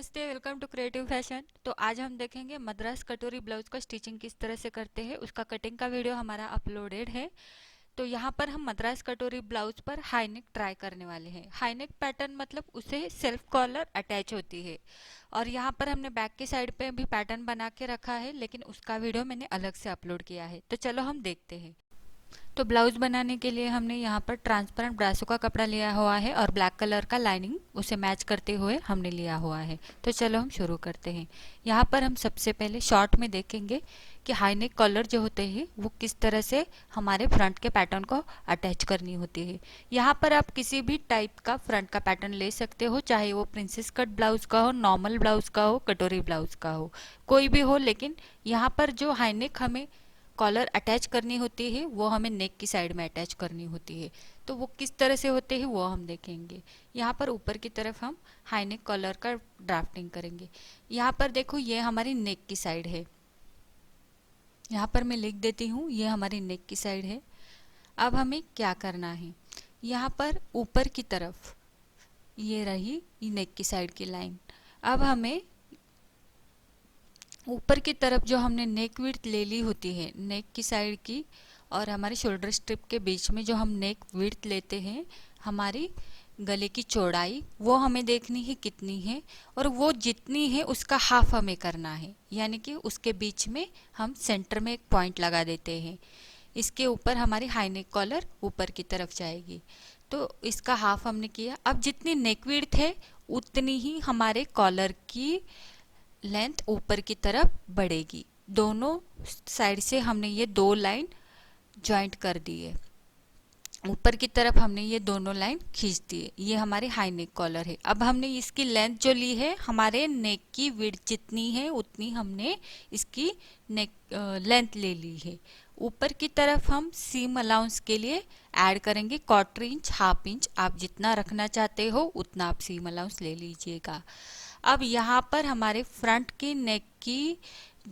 नमस्ते, welcome to creative fashion. तो आज हम देखेंगे मद्रास कटोरी ब्लाउज का स्टिचिंग किस तरह से करते हैं। उसका कटिंग का वीडियो हमारा अपलोडेड है। तो यहाँ पर हम मद्रास कटोरी ब्लाउज पर हाई नेक ट्राई करने वाले हैं। हाई नेक पैटर्न मतलब उसे सेल्फ कॉलर अटैच होती है। और यहाँ पर हमने बैक की साइड पे भी पैटर्न बना के रखा है, लेकिन उसका वीडियो मैंने अलग से अपलोड किया है। तो चलो हम देखते हैं। तो ब्लाउज बनाने के लिए हमने यहाँ पर ट्रांसपेरेंट ब्रासो का कपड़ा लिया हुआ है और ब्लैक कलर का लाइनिंग उसे मैच करते हुए हमने लिया हुआ है। तो चलो हम शुरू करते हैं। यहाँ पर हम सबसे पहले शॉर्ट में देखेंगे कि हाई नेक कॉलर जो होते हैं वो किस तरह से हमारे फ्रंट के पैटर्न को अटैच करनी होती है। यहाँ पर आप किसी भी टाइप का फ्रंट का पैटर्न ले सकते हो, चाहे वो प्रिंसेस कट ब्लाउज का हो, नॉर्मल ब्लाउज का हो, कटोरी ब्लाउज का हो, कोई भी हो। लेकिन यहाँ पर जो हाई नेक हमें कॉलर अटैच करनी होती है वो हमें नेक की साइड में अटैच करनी होती है। तो वो किस तरह से होते हैं वो हम देखेंगे। यहाँ पर ऊपर की तरफ हम हाई नेक कॉलर का ड्राफ्टिंग करेंगे। यहाँ पर देखो, ये हमारी नेक की साइड है। यहाँ पर मैं लिख देती हूँ, ये हमारी नेक की साइड है। अब हमें क्या करना है, यहाँ पर ऊपर की तरफ ये रही नेक की साइड की लाइन। अब हमें ऊपर की तरफ जो हमने नेक विड्थ ले ली होती है नेक की साइड की, और हमारे शोल्डर स्ट्रिप के बीच में जो हम नेक विड्थ लेते हैं, हमारी गले की चौड़ाई वो हमें देखनी है कितनी है, और वो जितनी है उसका हाफ हमें करना है। यानी कि उसके बीच में हम सेंटर में एक पॉइंट लगा देते हैं। इसके ऊपर हमारी हाई नेक कॉलर ऊपर की तरफ जाएगी। तो इसका हाफ हमने किया। अब जितनी नेक विड्थ है उतनी ही हमारे कॉलर की लेंथ ऊपर की तरफ बढ़ेगी। दोनों साइड से हमने ये दो लाइन जॉइंट कर दी है। ऊपर की तरफ हमने ये दोनों लाइन खींच दी है। ये हमारी हाई नेक कॉलर है। अब हमने इसकी लेंथ जो ली है, हमारे नेक की विड्थ जितनी है उतनी हमने इसकी नेक लेंथ ले ली है। ऊपर की तरफ हम सीम अलाउंस के लिए ऐड करेंगे 1/4 इंच, हाफ इंच, आप जितना रखना चाहते हो उतना आप सीम अलाउंस ले लीजिएगा। अब यहाँ पर हमारे फ्रंट की नेक की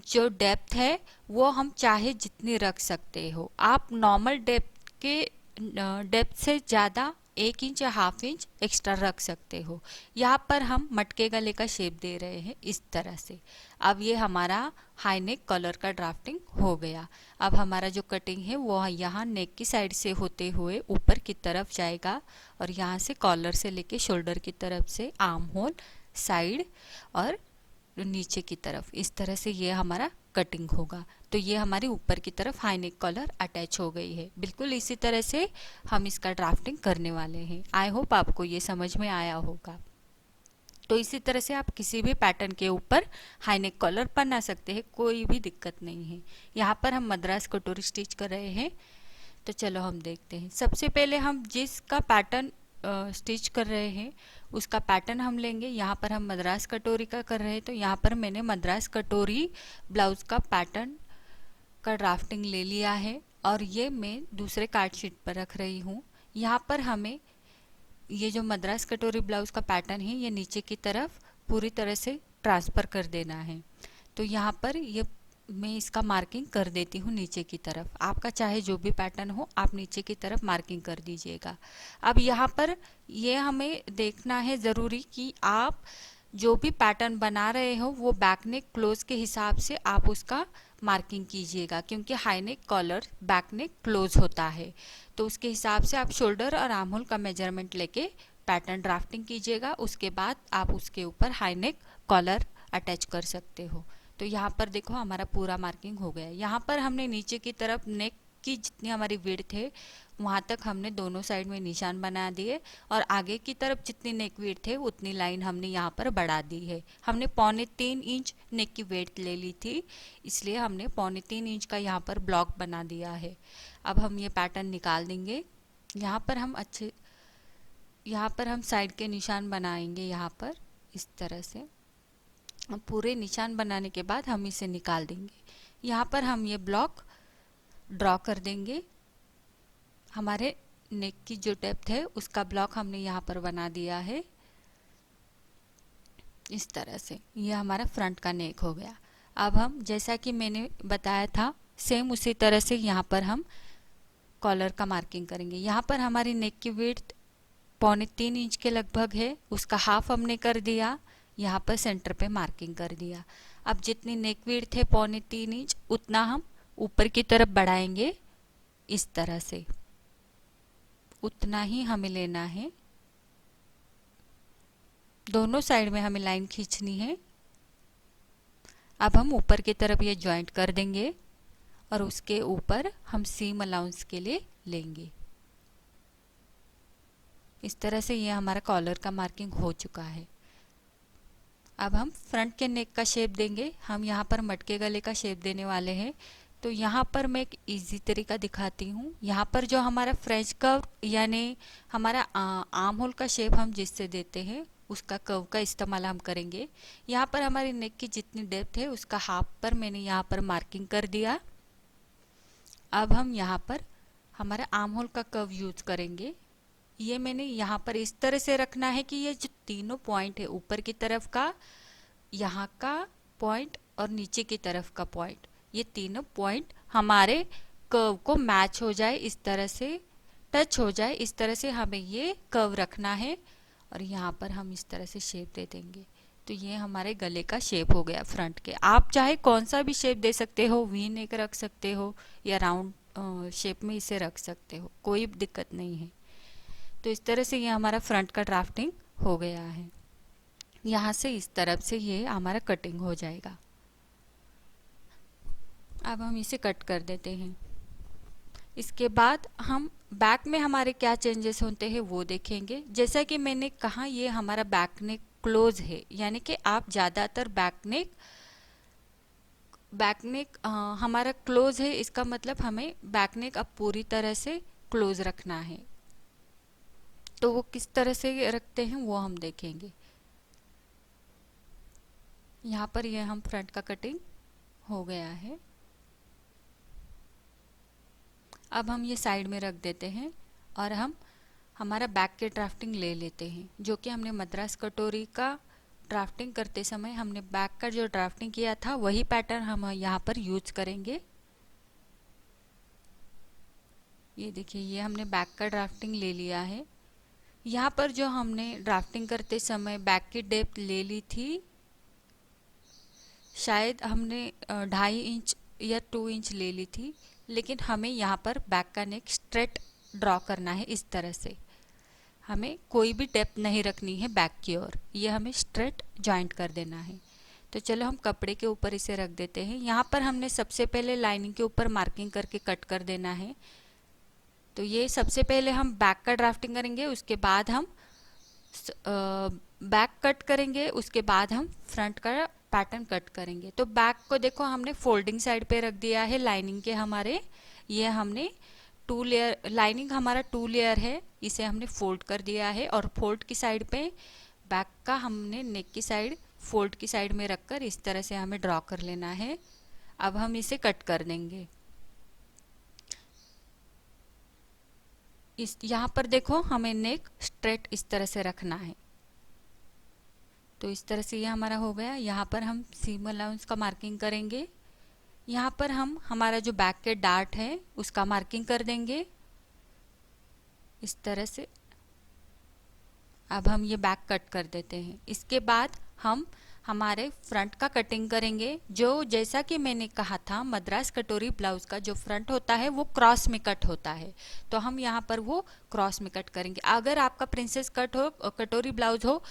जो डेप्थ है वो हम चाहे जितनी रख सकते हो। आप नॉर्मल डेप्थ से ज़्यादा 1 इंच या हाफ इंच एक्स्ट्रा रख सकते हो। यहाँ पर हम मटके गले का शेप दे रहे हैं इस तरह से। अब ये हमारा हाई नेक कॉलर का ड्राफ्टिंग हो गया। अब हमारा जो कटिंग है वो यहाँ नेक की साइड से होते हुए ऊपर की तरफ जाएगा, और यहाँ से कॉलर से लेके शोल्डर की तरफ से आर्म होल, साइड और नीचे की तरफ, इस तरह से ये हमारा कटिंग होगा। तो ये हमारी ऊपर की तरफ हाई नेक कॉलर अटैच हो गई है। बिल्कुल इसी तरह से हम इसका ड्राफ्टिंग करने वाले हैं। आई होप आपको ये समझ में आया होगा। तो इसी तरह से आप किसी भी पैटर्न के ऊपर हाई नेक कॉलर बना सकते हैं, कोई भी दिक्कत नहीं है। यहाँ पर हम मद्रास कटोरी स्टिच कर रहे हैं। तो चलो हम देखते हैं। सबसे पहले हम जिसका पैटर्न स्टिच कर रहे हैं उसका पैटर्न हम लेंगे। यहाँ पर हम मद्रास कटोरी का कर रहे हैं, तो यहाँ पर मैंने मद्रास कटोरी ब्लाउज का पैटर्न का ड्राफ्टिंग ले लिया है, और ये मैं दूसरे कार्ड शीट पर रख रही हूँ। यहाँ पर हमें ये जो मद्रास कटोरी ब्लाउज का पैटर्न है ये नीचे की तरफ पूरी तरह से ट्रांसफ़र कर देना है। तो यहाँ पर ये मैं इसका मार्किंग कर देती हूँ नीचे की तरफ। आपका चाहे जो भी पैटर्न हो आप नीचे की तरफ मार्किंग कर दीजिएगा। अब यहाँ पर ये हमें देखना है ज़रूरी कि आप जो भी पैटर्न बना रहे हो वो बैक नेक क्लोज के हिसाब से आप उसका मार्किंग कीजिएगा, क्योंकि high neck collar back neck close होता है। तो उसके हिसाब से आप शोल्डर और आर्म होल का मेजरमेंट लेके पैटर्न ड्राफ्टिंग कीजिएगा। उसके बाद आप उसके ऊपर हाई नेक कॉलर अटैच कर सकते हो। तो यहाँ पर देखो हमारा पूरा मार्किंग हो गया। यहाँ पर हमने नीचे की तरफ नेक की जितनी हमारी विड्थ है वहाँ तक हमने दोनों साइड में निशान बना दिए, और आगे की तरफ जितनी नेक विड्थ है उतनी लाइन हमने यहाँ पर बढ़ा दी है। हमने 3.25 इंच नेक की विड्थ ले ली थी, इसलिए हमने 3.25 इंच का यहाँ पर ब्लॉक बना दिया है। अब हम ये पैटर्न निकाल देंगे। यहाँ पर हम साइड के निशान बनाएंगे यहाँ पर इस तरह से। पूरे निशान बनाने के बाद हम इसे निकाल देंगे। यहाँ पर हम ये ब्लॉक ड्रॉ कर देंगे। हमारे नेक की जो डेप्थ है उसका ब्लॉक हमने यहाँ पर बना दिया है इस तरह से। ये हमारा फ्रंट का नेक हो गया। अब हम जैसा कि मैंने बताया था सेम उसी तरह से यहाँ पर हम कॉलर का मार्किंग करेंगे। यहाँ पर हमारी नेक की विड्थ 3.25 इंच के लगभग है, उसका हाफ हमने कर दिया। यहाँ पर सेंटर पे मार्किंग कर दिया। अब जितनी नेक विड्थ है 3.25 इंच, उतना हम ऊपर की तरफ बढ़ाएंगे। इस तरह से उतना ही हमें लेना है। दोनों साइड में हमें लाइन खींचनी है। अब हम ऊपर की तरफ ये जॉइंट कर देंगे और उसके ऊपर हम सीम अलाउंस के लिए लेंगे। इस तरह से ये हमारा कॉलर का मार्किंग हो चुका है। अब हम फ्रंट के नेक का शेप देंगे। हम यहाँ पर मटके गले का शेप देने वाले हैं। तो यहाँ पर मैं एक इजी तरीका दिखाती हूँ। यहाँ पर जो हमारा फ्रेंच कर्व यानी हमारा आर्म होल का शेप हम जिससे देते हैं उसका कर्व का इस्तेमाल हम करेंगे। यहाँ पर हमारी नेक की जितनी डेप्थ है उसका हाफ पर मैंने यहाँ पर मार्किंग कर दिया। अब हम यहाँ पर हमारा आर्म होल का कर्व यूज करेंगे। ये मैंने यहाँ पर इस तरह से रखना है कि ये जो तीनों पॉइंट है, ऊपर की तरफ का, यहाँ का पॉइंट और नीचे की तरफ का पॉइंट, ये तीनों पॉइंट हमारे कर्व को मैच हो जाए, इस तरह से टच हो जाए। इस तरह से हमें ये कर्व रखना है और यहाँ पर हम इस तरह से शेप दे देंगे। तो ये हमारे गले का शेप हो गया फ्रंट के। आप चाहे कौन सा भी शेप दे सकते हो, वी नेक रख सकते हो या राउंड शेप में इसे रख सकते हो, कोई दिक्कत नहीं है। तो इस तरह से ये हमारा फ्रंट का ड्राफ्टिंग हो गया है। यहाँ से इस तरफ से ये हमारा कटिंग हो जाएगा। अब हम इसे कट कर देते हैं। इसके बाद हम बैक में हमारे क्या चेंजेस होते हैं वो देखेंगे। जैसा कि मैंने कहा, ये हमारा बैक नेक क्लोज है, यानी कि आप ज़्यादातर बैक नेक हमारा क्लोज है। इसका मतलब हमें बैक नेक अब पूरी तरह से क्लोज रखना है। तो वो किस तरह से रखते हैं वो हम देखेंगे। यहाँ पर ये हम फ्रंट का कटिंग हो गया है। अब हम ये साइड में रख देते हैं और हम हमारा बैक के ड्राफ्टिंग ले लेते हैं, जो कि हमने मद्रास कटोरी का ड्राफ्टिंग करते समय हमने बैक का जो ड्राफ्टिंग किया था वही पैटर्न हम यहाँ पर यूज करेंगे। ये देखिए, ये हमने बैक का ड्राफ्टिंग ले लिया है। यहाँ पर जो हमने ड्राफ्टिंग करते समय बैक की डेप्थ ले ली थी, शायद हमने 2.5 इंच या 2 इंच ले ली थी, लेकिन हमें यहाँ पर बैक का नेक स्ट्रेट ड्रॉ करना है। इस तरह से हमें कोई भी डेप्थ नहीं रखनी है बैक की ओर, ये हमें स्ट्रेट जॉइंट कर देना है। तो चलो हम कपड़े के ऊपर इसे रख देते हैं। यहाँ पर हमने सबसे पहले लाइनिंग के ऊपर मार्किंग करके कट कर देना है। तो ये सबसे पहले हम बैक का ड्राफ्टिंग करेंगे, उसके बाद हम बैक कट करेंगे, उसके बाद हम फ्रंट का पैटर्न कट करेंगे। तो बैक को देखो हमने फोल्डिंग साइड पे रख दिया है लाइनिंग के हमारे। ये हमने 2 लेयर, लाइनिंग हमारा 2 लेयर है, इसे हमने फोल्ड कर दिया है और फोल्ड की साइड पे बैक का हमने नेक की साइड फोल्ड की साइड में रखकर इस तरह से हमें ड्रॉ कर लेना है। अब हम इसे कट कर देंगे। इस यहाँ पर देखो हमें नेक स्ट्रेट इस तरह से रखना है। तो इस तरह से ये हमारा हो गया। यहाँ पर हम सीम अलाउंस का मार्किंग करेंगे। यहाँ पर हम हमारा जो बैक के डार्ट है उसका मार्किंग कर देंगे इस तरह से। अब हम ये बैक कट कर देते हैं। इसके बाद हम हमारे फ्रंट का कटिंग करेंगे। जो जैसा कि मैंने कहा था, मद्रास कटोरी ब्लाउज का जो फ्रंट होता है वो क्रॉस में कट होता है, तो हम यहाँ पर वो क्रॉस में कट करेंगे। अगर आपका प्रिंसेस कट हो, कटोरी ब्लाउज हो,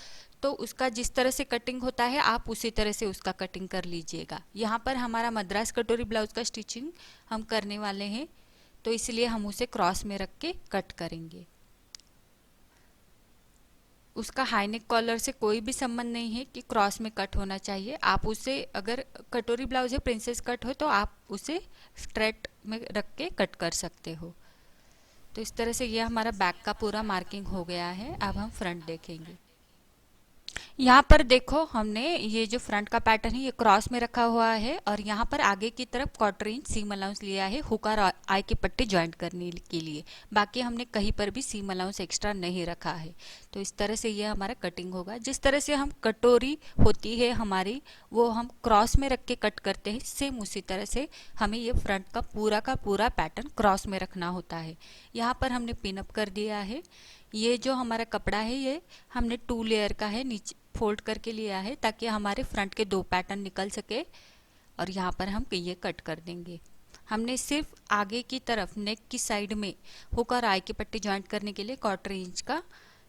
तो उसका जिस तरह से कटिंग होता है आप उसी तरह से उसका कटिंग कर लीजिएगा। यहाँ पर हमारा मद्रास कटोरी ब्लाउज का स्टिचिंग हम करने वाले हैं, तो इसलिए हम उसे क्रॉस में रख के कट करेंगे। उसका हाई नेक कॉलर से कोई भी संबंध नहीं है कि क्रॉस में कट होना चाहिए। आप उसे, अगर कटोरी ब्लाउज है प्रिंसेस कट हो, तो आप उसे स्ट्रेट में रख के कट कर सकते हो। तो इस तरह से ये हमारा बैक का पूरा मार्किंग हो गया है। अब हम फ्रंट देखेंगे। यहाँ पर देखो हमने ये जो फ्रंट का पैटर्न है ये क्रॉस में रखा हुआ है और यहाँ पर आगे की तरफ 1/4 इंच सीम अलाउंस लिया है हुक और आई की पट्टी ज्वाइंट करने के लिए। बाकी हमने कहीं पर भी सीम अलाउंस एक्स्ट्रा नहीं रखा है। तो इस तरह से ये हमारा कटिंग होगा। जिस तरह से हम कटोरी होती है हमारी, वो हम क्रॉस में रख के कट करते हैं, सेम उसी तरह से हमें ये फ्रंट का पूरा पैटर्न क्रॉस में रखना होता है। यहाँ पर हमने पिन अप कर दिया है। ये जो हमारा कपड़ा है ये हमने 2 लेयर का है, नीचे फोल्ड करके लिया है ताकि हमारे फ्रंट के 2 पैटर्न निकल सके। और यहाँ पर हम ये कट कर देंगे। हमने सिर्फ आगे की तरफ नेक की साइड में हुक और आई की पट्टी ज्वाइंट करने के लिए 1/4 इंच का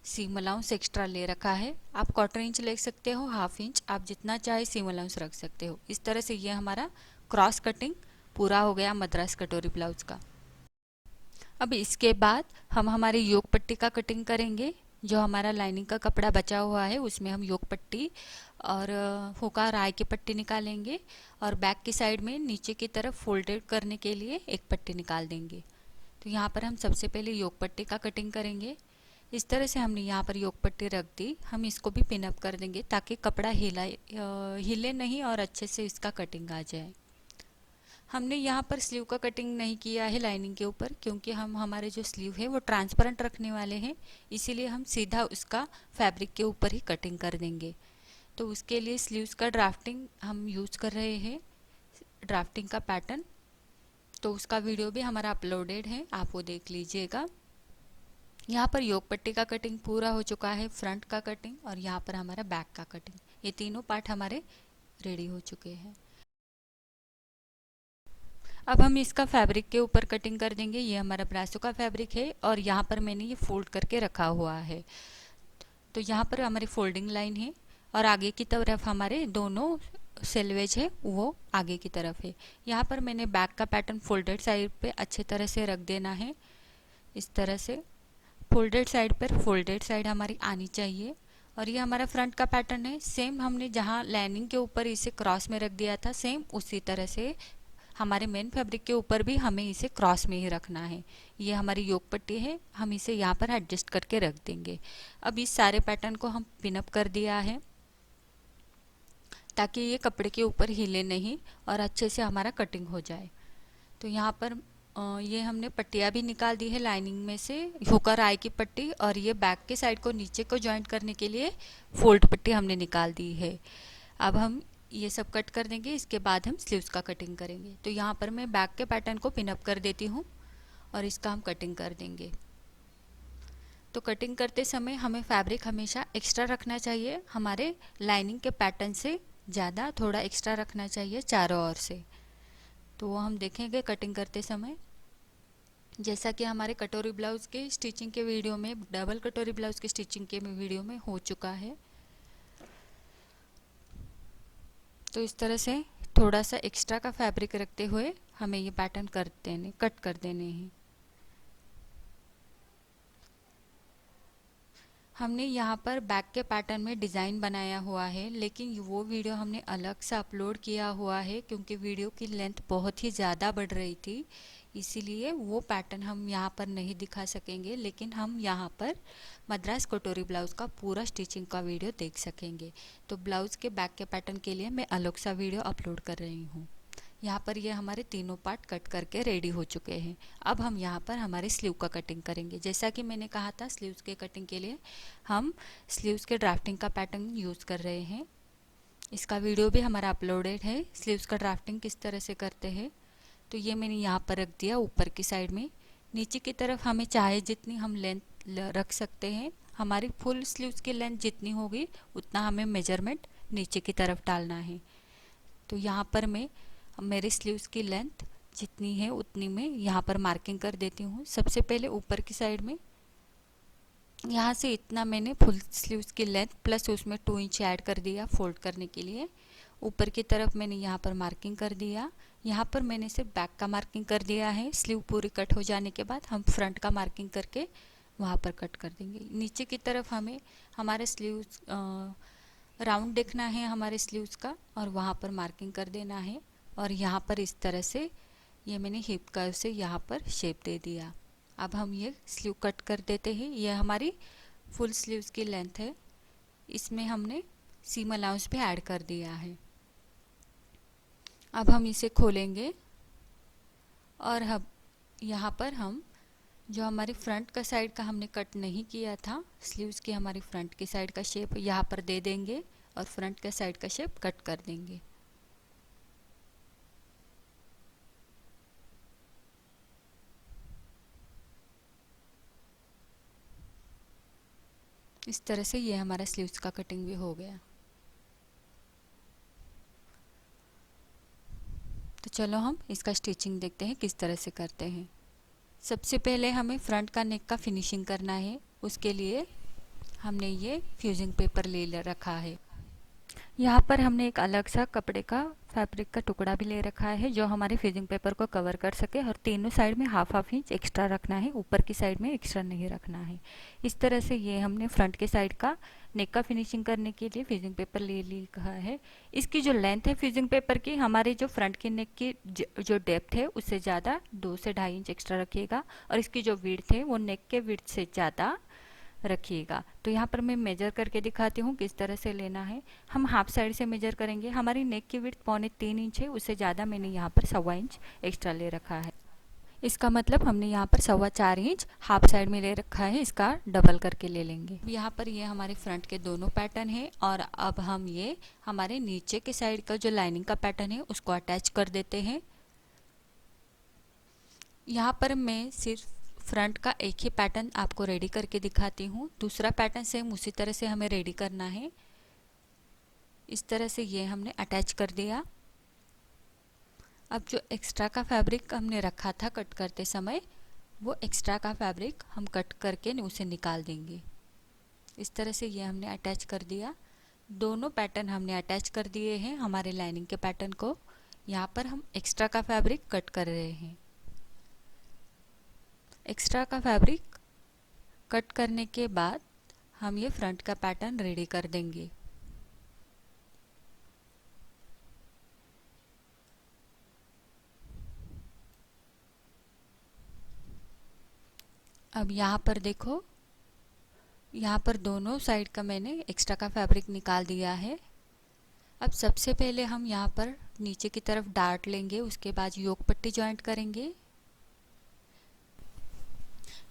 सीम अलाउंस एक्स्ट्रा ले रखा है। आप 1/4 इंच ले सकते हो, 1/2 इंच, आप जितना चाहे सीम अलाउंस रख सकते हो। इस तरह से ये हमारा क्रॉस कटिंग पूरा हो गया मद्रास कटोरी ब्लाउज का। अब इसके बाद हम हमारी योक पट्टी का कटिंग करेंगे। जो हमारा लाइनिंग का कपड़ा बचा हुआ है उसमें हम योक पट्टी और हुक और आई की पट्टी निकालेंगे और बैक की साइड में नीचे की तरफ फोल्डेड करने के लिए एक पट्टी निकाल देंगे। तो यहाँ पर हम सबसे पहले योक पट्टी का कटिंग करेंगे। इस तरह से हमने यहाँ पर योक पट्टी रख दी। हम इसको भी पिन अप कर देंगे ताकि कपड़ा हिले नहीं और अच्छे से इसका कटिंग आ जाए। हमने यहाँ पर स्लीव का कटिंग नहीं किया है लाइनिंग के ऊपर, क्योंकि हम हमारे जो स्लीव है वो ट्रांसपेरेंट रखने वाले हैं, इसीलिए हम सीधा उसका फैब्रिक के ऊपर ही कटिंग कर देंगे। तो उसके लिए स्लीव्स का ड्राफ्टिंग हम यूज़ कर रहे हैं, ड्राफ्टिंग का पैटर्न। तो उसका वीडियो भी हमारा अपलोडेड है, आप वो देख लीजिएगा। यहाँ पर योक पट्टी का कटिंग पूरा हो चुका है, फ्रंट का कटिंग और यहाँ पर हमारा बैक का कटिंग, ये तीनों पार्ट हमारे रेडी हो चुके हैं। अब हम इसका फैब्रिक के ऊपर कटिंग कर देंगे। ये हमारा ब्रासो का फैब्रिक है और यहाँ पर मैंने ये फोल्ड करके रखा हुआ है। तो यहाँ पर हमारी फोल्डिंग लाइन है और आगे की तरफ हमारे दोनों सेलवेज है वो आगे की तरफ है। यहाँ पर मैंने बैक का पैटर्न फोल्डेड साइड पे अच्छे तरह से रख देना है। इस तरह से फोल्डेड साइड पर फोल्डेड साइड हमारी आनी चाहिए। और ये हमारा फ्रंट का पैटर्न है, सेम हमने जहाँ लाइनिंग के ऊपर इसे क्रॉस में रख दिया था सेम उसी तरह से हमारे मेन फैब्रिक के ऊपर भी हमें इसे क्रॉस में ही रखना है। ये हमारी योक पट्टी है, हम इसे यहाँ पर एडजस्ट करके रख देंगे। अब इस सारे पैटर्न को हम पिनअप कर दिया है ताकि ये कपड़े के ऊपर हिले नहीं और अच्छे से हमारा कटिंग हो जाए। तो यहाँ पर ये हमने पट्टियाँ भी निकाल दी है लाइनिंग में से, हुक और आई की पट्टी, और ये बैक के साइड को नीचे को ज्वाइंट करने के लिए फोल्ड पट्टी हमने निकाल दी है। अब हम ये सब कट कर देंगे, इसके बाद हम स्लीव्स का कटिंग करेंगे। तो यहाँ पर मैं बैक के पैटर्न को पिन अप कर देती हूँ और इसका हम कटिंग कर देंगे। तो कटिंग करते समय हमें फैब्रिक हमेशा एक्स्ट्रा रखना चाहिए, हमारे लाइनिंग के पैटर्न से ज़्यादा थोड़ा एक्स्ट्रा रखना चाहिए चारों ओर से। तो वो हम देखेंगे कटिंग करते समय। जैसा कि हमारे कटोरी ब्लाउज के स्टिचिंग के वीडियो में, डबल कटोरी ब्लाउज के स्टिचिंग के वीडियो में हो चुका है। तो इस तरह से थोड़ा सा एक्स्ट्रा का फैब्रिक रखते हुए हमें ये पैटर्न कट कर देने हैं। हमने यहाँ पर बैक के पैटर्न में डिज़ाइन बनाया हुआ है, लेकिन वो वीडियो हमने अलग से अपलोड किया हुआ है क्योंकि वीडियो की लेंथ बहुत ही ज़्यादा बढ़ रही थी, इसीलिए वो पैटर्न हम यहाँ पर नहीं दिखा सकेंगे। लेकिन हम यहाँ पर मद्रास कटोरी ब्लाउज़ का पूरा स्टिचिंग का वीडियो देख सकेंगे। तो ब्लाउज़ के बैक के पैटर्न के लिए मैं अलग सा वीडियो अपलोड कर रही हूँ। यहाँ पर ये हमारे तीनों पार्ट कट करके रेडी हो चुके हैं। अब हम यहाँ पर हमारे स्लीव का कटिंग करेंगे। जैसा कि मैंने कहा था, स्लीव्स के कटिंग के लिए हम स्लीव्स के ड्राफ्टिंग का पैटर्न यूज़ कर रहे हैं। इसका वीडियो भी हमारा अपलोडेड है, स्लीव्स का ड्राफ्टिंग किस तरह से करते हैं। तो ये मैंने यहाँ पर रख दिया ऊपर की साइड में। नीचे की तरफ हमें चाहे जितनी हम लेंथ रख सकते हैं, हमारी फुल स्लीव्स की लेंथ जितनी होगी उतना हमें मेजरमेंट नीचे की तरफ डालना है। तो यहाँ पर मैं मेरी स्लीव्स की लेंथ जितनी है उतनी मैं यहाँ पर मार्किंग कर देती हूँ। सबसे पहले ऊपर की साइड में यहाँ से इतना मैंने फुल स्लीव्स की लेंथ प्लस उसमें 2 इंच ऐड कर दिया फोल्ड करने के लिए। ऊपर की तरफ मैंने यहाँ पर मार्किंग कर दिया। यहाँ पर मैंने सिर्फ बैक का मार्किंग कर दिया है। स्लीव पूरी कट हो जाने के बाद हम फ्रंट का मार्किंग करके वहाँ पर कट कर देंगे। नीचे की तरफ हमें हमारे स्लीव्स राउंड देखना है हमारे स्लीव्स का, और वहाँ पर मार्किंग कर देना है। और यहाँ पर इस तरह से ये मैंने हिप कर्व से यहाँ पर शेप दे दिया। अब हम ये स्लीव कट कर देते हैं। ये हमारी फुल स्लीव्स की लेंथ है, इसमें हमने सीम अलाउंस भी ऐड कर दिया है। अब हम इसे खोलेंगे और अब यहाँ पर हम जो हमारी फ्रंट का साइड का हमने कट नहीं किया था, स्लीव्स की हमारी फ्रंट की साइड का शेप यहाँ पर दे देंगे और फ्रंट का साइड का शेप कट कर देंगे। इस तरह से ये हमारा स्लीव्स का कटिंग भी हो गया। तो चलो हम इसका स्टिचिंग देखते हैं किस तरह से करते हैं। सबसे पहले हमें फ्रंट का नेक का फिनिशिंग करना है। उसके लिए हमने ये फ्यूजिंग पेपर ले रखा है। यहाँ पर हमने एक अलग सा कपड़े का फैब्रिक का टुकड़ा भी ले रखा है जो हमारे फ्यूजिंग पेपर को कवर कर सके, और तीनों साइड में हाफ हाफ इंच एक्स्ट्रा रखना है, ऊपर की साइड में एक्स्ट्रा नहीं रखना है। इस तरह से ये हमने फ्रंट के साइड का नेक का फिनिशिंग करने के लिए फ्यूजिंग पेपर ले लिया है। इसकी जो लेंथ है फ्यूजिंग पेपर की, हमारे जो फ्रंट के नेक की जो डेप्थ है उससे ज़्यादा 2 से 2.5 इंच एक्स्ट्रा रखिएगा, और इसकी जो विड्थ है वो नेक के विड्थ से ज़्यादा रखिएगा। तो यहाँ पर मैं मेजर करके दिखाती हूँ किस तरह से लेना है। हम हाफ साइड से मेजर करेंगे। हमारी नेक की विड्थ 3.25 इंच है, उससे ज़्यादा मैंने यहाँ पर 1.25 इंच एक्स्ट्रा ले रखा है। इसका मतलब हमने यहाँ पर 4.25 इंच हाफ साइड में ले रखा है, इसका डबल करके ले लेंगे। यहाँ पर ये हमारे फ्रंट के दोनों पैटर्न है, और अब हम ये हमारे नीचे के साइड का जो लाइनिंग का पैटर्न है उसको अटैच कर देते हैं। यहाँ पर मैं सिर्फ फ्रंट का एक ही पैटर्न आपको रेडी करके दिखाती हूँ, दूसरा पैटर्न सेम उसी तरह से हमें रेडी करना है। इस तरह से ये हमने अटैच कर दिया। अब जो एक्स्ट्रा का फैब्रिक हमने रखा था कट करते समय, वो एक्स्ट्रा का फैब्रिक हम कट करके उसे निकाल देंगे। इस तरह से ये हमने अटैच कर दिया। दोनों पैटर्न हमने अटैच कर दिए हैं हमारे लाइनिंग के पैटर्न को। यहाँ पर हम एक्स्ट्रा का फैब्रिक कट कर रहे हैं। एक्स्ट्रा का फैब्रिक कट करने के बाद हम ये फ्रंट का पैटर्न रेडी कर देंगे। अब यहाँ पर देखो, यहाँ पर दोनों साइड का मैंने एक्स्ट्रा का फैब्रिक निकाल दिया है। अब सबसे पहले हम यहाँ पर नीचे की तरफ डार्ट लेंगे, उसके बाद योक पट्टी ज्वाइंट करेंगे।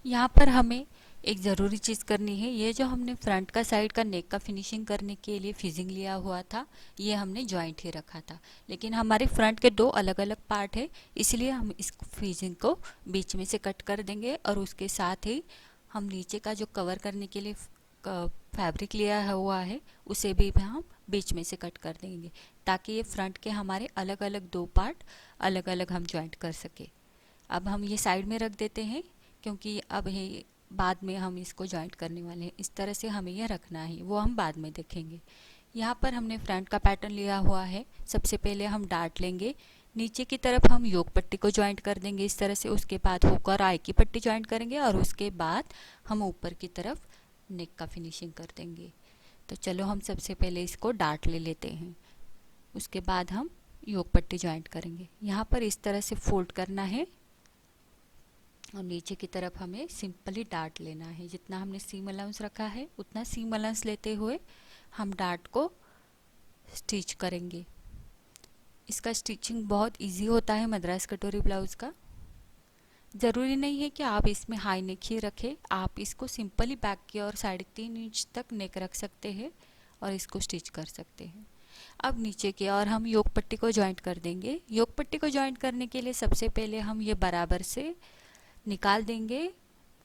यहाँ पर हमें एक ज़रूरी चीज़ करनी है, ये जो हमने फ्रंट का साइड का नेक का फिनिशिंग करने के लिए फिजिंग लिया हुआ था, ये हमने जॉइंट ही रखा था, लेकिन हमारे फ्रंट के दो अलग अलग पार्ट है, इसलिए हम इस फिजिंग को बीच में से कट कर देंगे, और उसके साथ ही हम नीचे का जो कवर करने के लिए फैब्रिक लिया हुआ है उसे भी हम बीच में से कट कर देंगे, ताकि ये फ्रंट के हमारे अलग अलग दो पार्ट अलग अलग हम जॉइंट कर सके। अब हम ये साइड में रख देते हैं, क्योंकि अब ये बाद में हम इसको जॉइंट करने वाले हैं। इस तरह से हमें यह रखना है, वो हम बाद में देखेंगे। यहाँ पर हमने फ्रंट का पैटर्न लिया हुआ है। सबसे पहले हम डार्ट लेंगे, नीचे की तरफ हम योक पट्टी को जॉइंट कर देंगे इस तरह से, उसके बाद हुक और आई की पट्टी जॉइंट करेंगे, और उसके बाद हम ऊपर की तरफ नेक का फिनिशिंग कर देंगे। तो चलो हम सबसे पहले इसको डार्ट ले लेते हैं, उसके बाद हम योक पट्टी जॉइंट करेंगे। यहाँ पर इस तरह से फोल्ड करना है, और नीचे की तरफ हमें सिंपली डार्ट लेना है। जितना हमने सीम अलाउंस रखा है उतना सीम अलाउंस लेते हुए हम डार्ट को स्टिच करेंगे। इसका स्टिचिंग बहुत इजी होता है मद्रास कटोरी ब्लाउज़ का। ज़रूरी नहीं है कि आप इसमें हाई नेक ही रखें, आप इसको सिंपली बैक की और 3.5 इंच तक नेक रख सकते हैं और इसको स्टिच कर सकते हैं। अब नीचे की और हम योक पट्टी को जॉइंट कर देंगे। योक पट्टी को जॉइंट करने के लिए सबसे पहले हम ये बराबर से निकाल देंगे,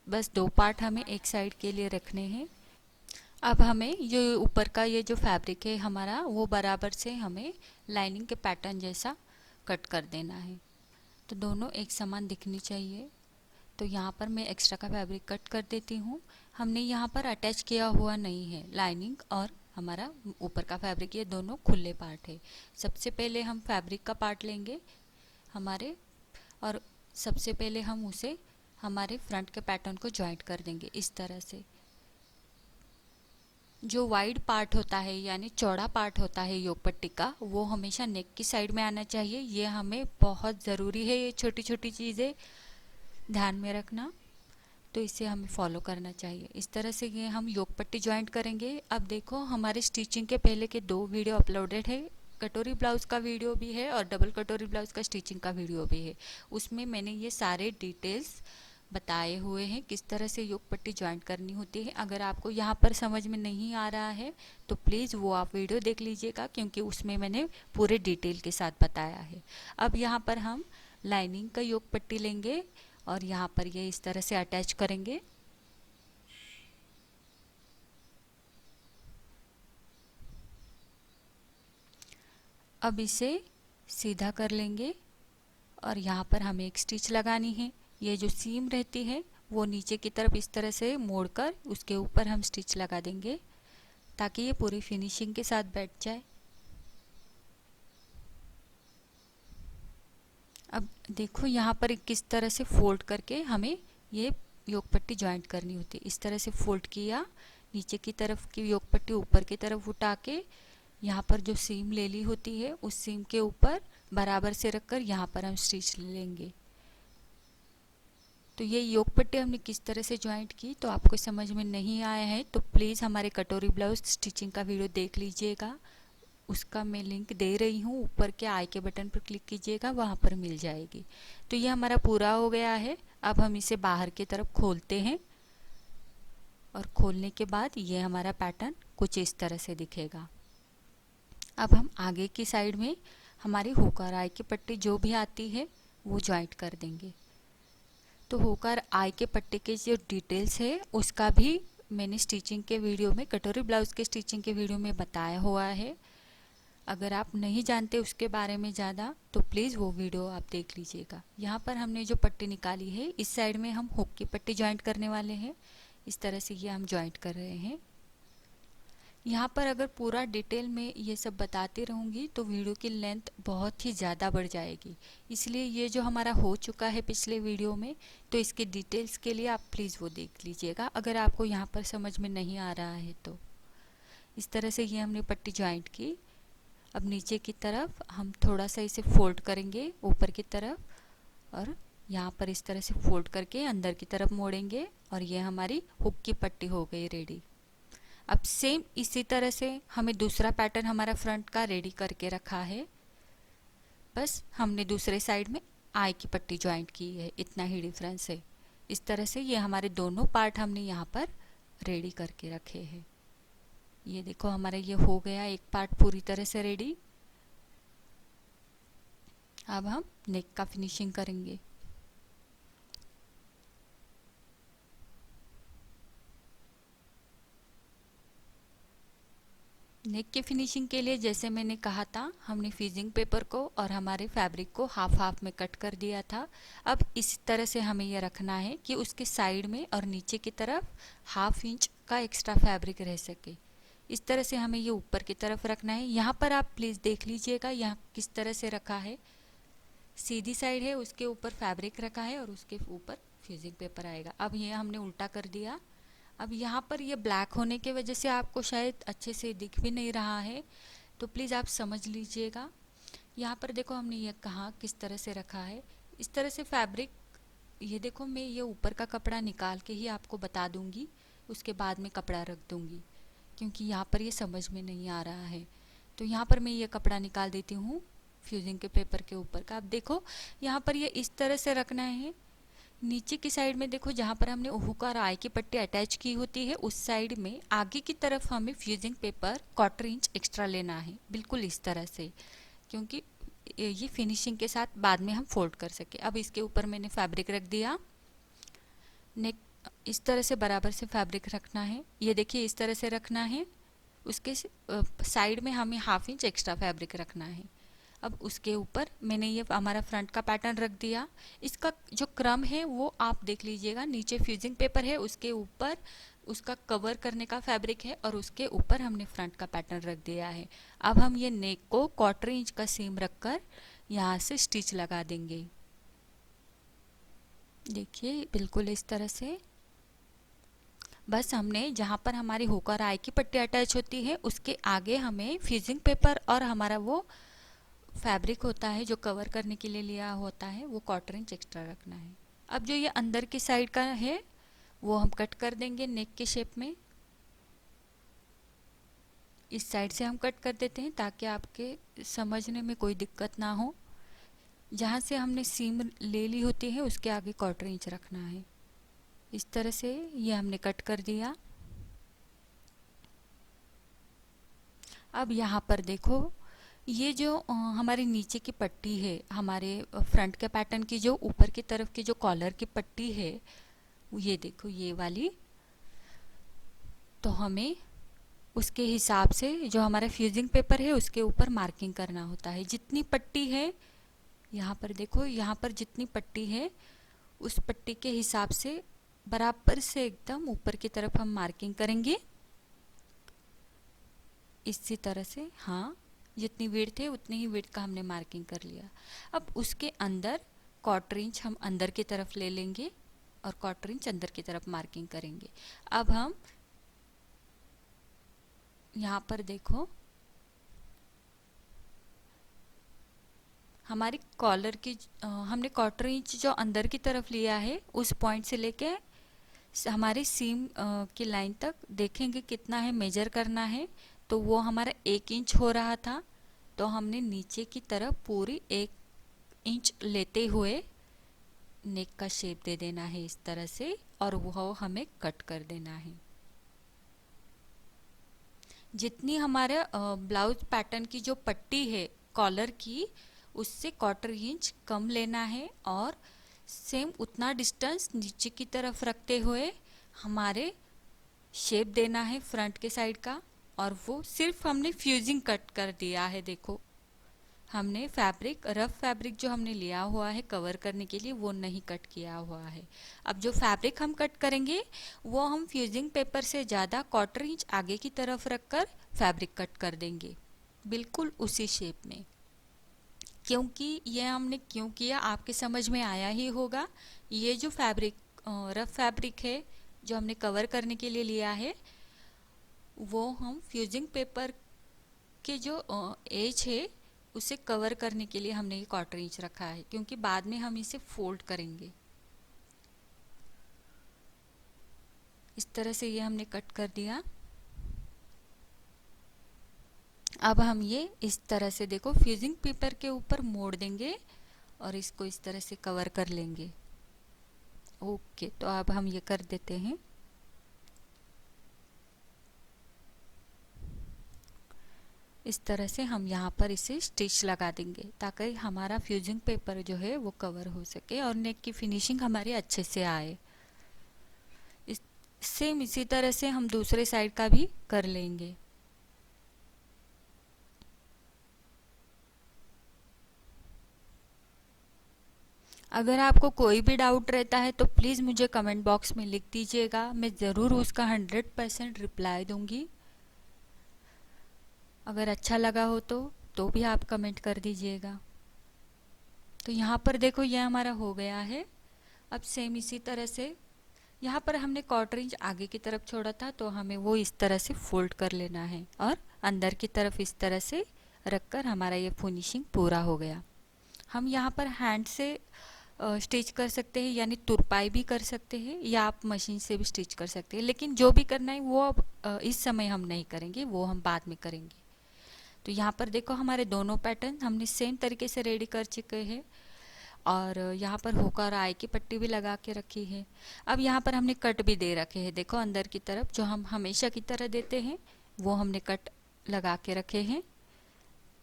बस दो पार्ट हमें एक साइड के लिए रखने हैं। अब हमें ये ऊपर का ये जो फैब्रिक है हमारा, वो बराबर से हमें लाइनिंग के पैटर्न जैसा कट कर देना है, तो दोनों एक समान दिखनी चाहिए। तो यहाँ पर मैं एक्स्ट्रा का फैब्रिक कट कर देती हूँ। हमने यहाँ पर अटैच किया हुआ नहीं है, लाइनिंग और हमारा ऊपर का फैब्रिक ये दोनों खुले पार्ट है। सबसे पहले हम फैब्रिक का पार्ट लेंगे हमारे, और सबसे पहले हम उसे हमारे फ्रंट के पैटर्न को जॉइंट कर देंगे इस तरह से। जो वाइड पार्ट होता है यानी चौड़ा पार्ट होता है योक पट्टी का, वो हमेशा नेक की साइड में आना चाहिए। ये हमें बहुत ज़रूरी है, ये छोटी छोटी चीज़ें ध्यान में रखना, तो इसे हमें फॉलो करना चाहिए। इस तरह से ये हम योक पट्टी जॉइंट करेंगे। अब देखो हमारे स्टिचिंग के पहले के 2 वीडियो अपलोडेड है, कटोरी ब्लाउज़ का वीडियो भी है और डबल कटोरी ब्लाउज़ का स्टिचिंग का वीडियो भी है। उसमें मैंने ये सारे डिटेल्स बताए हुए हैं किस तरह से योक पट्टी जॉइंट करनी होती है। अगर आपको यहाँ पर समझ में नहीं आ रहा है तो प्लीज़ वो आप वीडियो देख लीजिएगा, क्योंकि उसमें मैंने पूरे डिटेल के साथ बताया है। अब यहाँ पर हम लाइनिंग का योक पट्टी लेंगे और यहाँ पर ये इस तरह से अटैच करेंगे। अब इसे सीधा कर लेंगे और यहाँ पर हमें एक स्टिच लगानी है। ये जो सीम रहती है वो नीचे की तरफ इस तरह से मोड़कर उसके ऊपर हम स्टिच लगा देंगे ताकि ये पूरी फिनिशिंग के साथ बैठ जाए। अब देखो यहाँ पर किस तरह से फोल्ड करके हमें ये योक पट्टी ज्वाइंट करनी होती है। इस तरह से फोल्ड किया, नीचे की तरफ की योक पट्टी ऊपर की तरफ उठा के यहाँ पर जो सीम ले ली होती है उस सीम के ऊपर बराबर से रखकर यहाँ पर हम स्टिच लेंगे। तो ये योक पट्टी हमने किस तरह से ज्वाइंट की तो आपको समझ में नहीं आया है तो प्लीज़ हमारे कटोरी ब्लाउज स्टिचिंग का वीडियो देख लीजिएगा। उसका मैं लिंक दे रही हूँ, ऊपर के आई के बटन पर क्लिक कीजिएगा, वहाँ पर मिल जाएगी। तो ये हमारा पूरा हो गया है। अब हम इसे बाहर की तरफ खोलते हैं और खोलने के बाद ये हमारा पैटर्न कुछ इस तरह से दिखेगा। अब हम आगे की साइड में हमारी होकर आई की पट्टी जो भी आती है वो ज्वाइंट कर देंगे। तो होकर आई के पट्टी के जो डिटेल्स है उसका भी मैंने स्टिचिंग के वीडियो में, कटोरी ब्लाउज के स्टिचिंग के वीडियो में बताया हुआ है। अगर आप नहीं जानते उसके बारे में ज़्यादा तो प्लीज़ वो वीडियो आप देख लीजिएगा। यहाँ पर हमने जो पट्टी निकाली है इस साइड में हम हुक की पट्टी ज्वाइंट करने वाले हैं। इस तरह से ये हम ज्वाइंट कर रहे हैं। यहाँ पर अगर पूरा डिटेल में ये सब बताती रहूँगी तो वीडियो की लेंथ बहुत ही ज़्यादा बढ़ जाएगी, इसलिए ये जो हमारा हो चुका है पिछले वीडियो में तो इसके डिटेल्स के लिए आप प्लीज़ वो देख लीजिएगा अगर आपको यहाँ पर समझ में नहीं आ रहा है तो। इस तरह से ये हमने पट्टी ज्वाइंट की। अब नीचे की तरफ हम थोड़ा सा इसे फोल्ड करेंगे ऊपर की तरफ और यहाँ पर इस तरह से फोल्ड करके अंदर की तरफ मोड़ेंगे और ये हमारी हुक की पट्टी हो गई रेडी। अब सेम इसी तरह से हमें दूसरा पैटर्न हमारा फ्रंट का रेडी करके रखा है, बस हमने दूसरे साइड में आई की पट्टी ज्वाइंट की है, इतना ही डिफरेंस है। इस तरह से ये हमारे दोनों पार्ट हमने यहाँ पर रेडी करके रखे हैं। ये देखो हमारा ये हो गया एक पार्ट पूरी तरह से रेडी। अब हम नेक का फिनिशिंग करेंगे। नेक के फिनिशिंग के लिए जैसे मैंने कहा था हमने फ्यूजिंग पेपर को और हमारे फैब्रिक को हाफ हाफ में कट कर दिया था। अब इस तरह से हमें यह रखना है कि उसके साइड में और नीचे की तरफ ½ इंच का एक्स्ट्रा फैब्रिक रह सके। इस तरह से हमें ये ऊपर की तरफ रखना है। यहाँ पर आप प्लीज़ देख लीजिएगा यहाँ किस तरह से रखा है। सीधी साइड है, उसके ऊपर फैब्रिक रखा है और उसके ऊपर फ्यूजिंग पेपर आएगा। अब ये हमने उल्टा कर दिया। अब यहाँ पर ये ब्लैक होने की वजह से आपको शायद अच्छे से दिख भी नहीं रहा है, तो प्लीज़ आप समझ लीजिएगा। यहाँ पर देखो हमने ये कहाँ किस तरह से रखा है। इस तरह से फैब्रिक, ये देखो मैं ये ऊपर का कपड़ा निकाल के ही आपको बता दूँगी, उसके बाद में कपड़ा रख दूँगी क्योंकि यहाँ पर ये समझ में नहीं आ रहा है। तो यहाँ पर मैं ये कपड़ा निकाल देती हूँ फ्यूजिंग के पेपर के ऊपर का। अब देखो यहाँ पर ये इस तरह से रखना है। नीचे की साइड में देखो जहाँ पर हमने हुक और आई की पट्टी अटैच की होती है उस साइड में आगे की तरफ हमें फ्यूजिंग पेपर 1/4 इंच एक्स्ट्रा लेना है, बिल्कुल इस तरह से, क्योंकि ये फिनिशिंग के साथ बाद में हम फोल्ड कर सके। अब इसके ऊपर मैंने फैब्रिक रख दिया। नेक इस तरह से बराबर से फैब्रिक रखना है। ये देखिए इस तरह से रखना है। उसके साइड में हमें ½ इंच एक्स्ट्रा फैब्रिक रखना है। अब उसके ऊपर मैंने ये हमारा फ्रंट का पैटर्न रख दिया। इसका जो क्रम है वो आप देख लीजिएगा। नीचे फ्यूजिंग पेपर है, उसके ऊपर उसका कवर करने का फैब्रिक है और उसके ऊपर हमने फ्रंट का पैटर्न रख दिया है। अब हम ये नेक को 1/4 इंच का सीम रखकर यहाँ से स्टिच लगा देंगे। देखिए बिल्कुल इस तरह से। बस हमने जहाँ पर हमारी हुक और आई की पट्टी अटैच होती है उसके आगे हमें फ्यूजिंग पेपर और हमारा वो फैब्रिक होता है जो कवर करने के लिए लिया होता है वो 1/4 इंच एक्स्ट्रा रखना है। अब जो ये अंदर की साइड का है वो हम कट कर देंगे नेक के शेप में। इस साइड से हम कट कर देते हैं ताकि आपके समझने में कोई दिक्कत ना हो। जहाँ से हमने सीम ले ली होती है उसके आगे 1/4 इंच रखना है। इस तरह से ये हमने कट कर दिया। अब यहाँ पर देखो ये जो हमारी नीचे की पट्टी है, हमारे फ्रंट के पैटर्न की जो ऊपर की तरफ की जो कॉलर की पट्टी है, ये देखो ये वाली, तो हमें उसके हिसाब से जो हमारा फ्यूजिंग पेपर है उसके ऊपर मार्किंग करना होता है। जितनी पट्टी है, यहाँ पर देखो, यहाँ पर जितनी पट्टी है उस पट्टी के हिसाब से बराबर से एकदम ऊपर की तरफ हम मार्किंग करेंगे इसी तरह से। हाँ, जितनी विड्थ है उतनी ही विड्थ का हमने मार्किंग कर लिया। अब उसके अंदर क्वार्टर इंच हम अंदर की तरफ ले लेंगे और क्वार्टर इंच अंदर की तरफ मार्किंग करेंगे। अब हम यहाँ पर देखो, हमारी कॉलर की हमने क्वार्टर इंच जो अंदर की तरफ लिया है उस पॉइंट से लेके हमारी सीम की लाइन तक देखेंगे कितना है, मेजर करना है। तो वो हमारा 1 इंच हो रहा था, तो हमने नीचे की तरफ पूरी 1 इंच लेते हुए नेक का शेप दे देना है इस तरह से, और वो हमें कट कर देना है। जितनी हमारे ब्लाउज पैटर्न की जो पट्टी है कॉलर की, उससे क्वार्टर इंच कम लेना है और सेम उतना डिस्टेंस नीचे की तरफ रखते हुए हमारे शेप देना है फ्रंट के साइड का। और वो सिर्फ हमने फ्यूजिंग कट कर दिया है। देखो, हमने फैब्रिक, रफ फैब्रिक जो हमने लिया हुआ है कवर करने के लिए, वो नहीं कट किया हुआ है। अब जो फैब्रिक हम कट करेंगे वो हम फ्यूजिंग पेपर से ज़्यादा क्वार्टर इंच आगे की तरफ रखकर फैब्रिक कट कर देंगे, बिल्कुल उसी शेप में। क्योंकि ये हमने क्यों किया आपके समझ में आया ही होगा। ये जो फैब्रिक, रफ फैब्रिक है जो हमने कवर करने के लिए लिया है, वो हम फ्यूजिंग पेपर के जो एज है उसे कवर करने के लिए हमने ये क्वार्टर इंच रखा है, क्योंकि बाद में हम इसे फोल्ड करेंगे। इस तरह से ये हमने कट कर दिया। अब हम ये इस तरह से देखो फ्यूजिंग पेपर के ऊपर मोड़ देंगे और इसको इस तरह से कवर कर लेंगे। ओके, तो अब हम ये कर देते हैं। इस तरह से हम यहाँ पर इसे स्टिच लगा देंगे ताकि हमारा फ्यूजिंग पेपर जो है वो कवर हो सके और नेक की फिनिशिंग हमारी अच्छे से आए। सेम इसी तरह से हम दूसरे साइड का भी कर लेंगे। अगर आपको कोई भी डाउट रहता है तो प्लीज़ मुझे कमेंट बॉक्स में लिख दीजिएगा, मैं ज़रूर उसका 100% रिप्लाई दूंगी। अगर अच्छा लगा हो तो भी आप कमेंट कर दीजिएगा। तो यहाँ पर देखो ये हमारा हो गया है। अब सेम इसी तरह से यहाँ पर हमने क्वार्टर इंच आगे की तरफ छोड़ा था, तो हमें वो इस तरह से फोल्ड कर लेना है और अंदर की तरफ इस तरह से रखकर हमारा ये फिनिशिंग पूरा हो गया। हम यहाँ पर हैंड से स्टिच कर सकते हैं, यानी तुरपाई भी कर सकते हैं, या आप मशीन से भी स्टिच कर सकते हैं, लेकिन जो भी करना है वो अब इस समय हम नहीं करेंगे, वो हम बाद में करेंगे। तो यहाँ पर देखो हमारे दोनों पैटर्न हमने सेम तरीके से रेडी कर चुके हैं और यहाँ पर होकर और आई की पट्टी भी लगा के रखी है। अब यहाँ पर हमने कट भी दे रखे हैं, देखो अंदर की तरफ जो हम हमेशा की तरह देते हैं वो हमने कट लगा के रखे हैं।